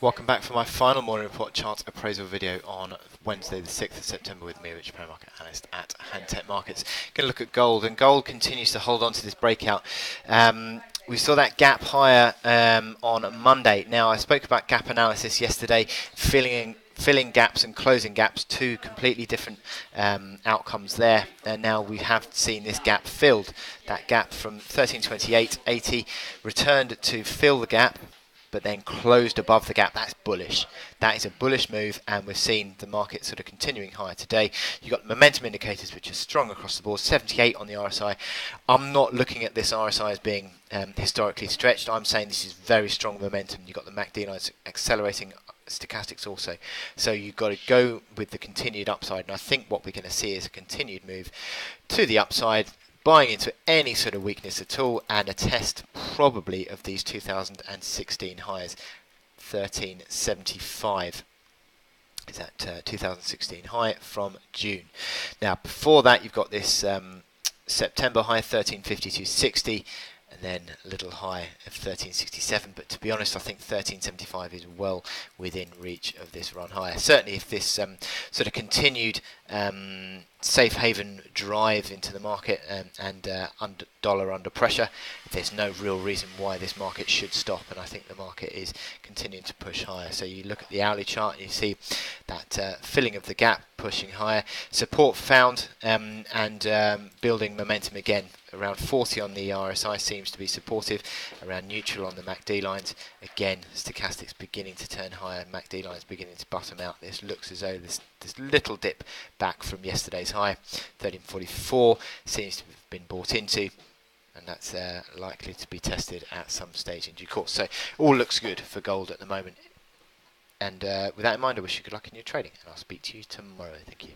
Welcome back for my final morning report chart appraisal video on Wednesday the 6th of September with me, Rich, market analyst at Hantec Markets. Going to look at gold, and gold continues to hold on to this breakout. We saw that gap higher on Monday. Now, I spoke about gap analysis yesterday, filling gaps and closing gaps, two completely different outcomes there. And now we have seen this gap filled. That gap from 1328.80 returned to fill the gap, but then closed above the gap. That's bullish. That is a bullish move, and we've seen the market sort of continuing higher today. You've got momentum indicators which are strong across the board, 78 on the RSI. I'm not looking at this RSI as being historically stretched. I'm saying this is very strong momentum. You've got the MACD lines accelerating, stochastics also. So you've got to go with the continued upside, and I think what we're going to see is a continued move to the upside, buying into any sort of weakness at all, and a test probably of these 2016 highs. 1375 is that 2016 high from June. Now before that you've got this September high 1352.60, and then a little high of 1367, but to be honest I think 1375 is well within reach of this run higher. Certainly if this sort of continued safe haven drive into the market and dollar under pressure, there's no real reason why this market should stop, and I think the market is continuing to push higher. So you look at the hourly chart and you see that filling of the gap, pushing higher, support found, and building momentum again. Around 40 on the RSI seems to be supportive, around neutral on the MACD lines. Again, stochastics beginning to turn higher, MACD lines beginning to bottom out. This looks as though this little dip back from yesterday's high, 1344, seems to have been bought into, and that's likely to be tested at some stage in due course. So all looks good for gold at the moment. And with that in mind, I wish you good luck in your trading, and I'll speak to you tomorrow. Thank you.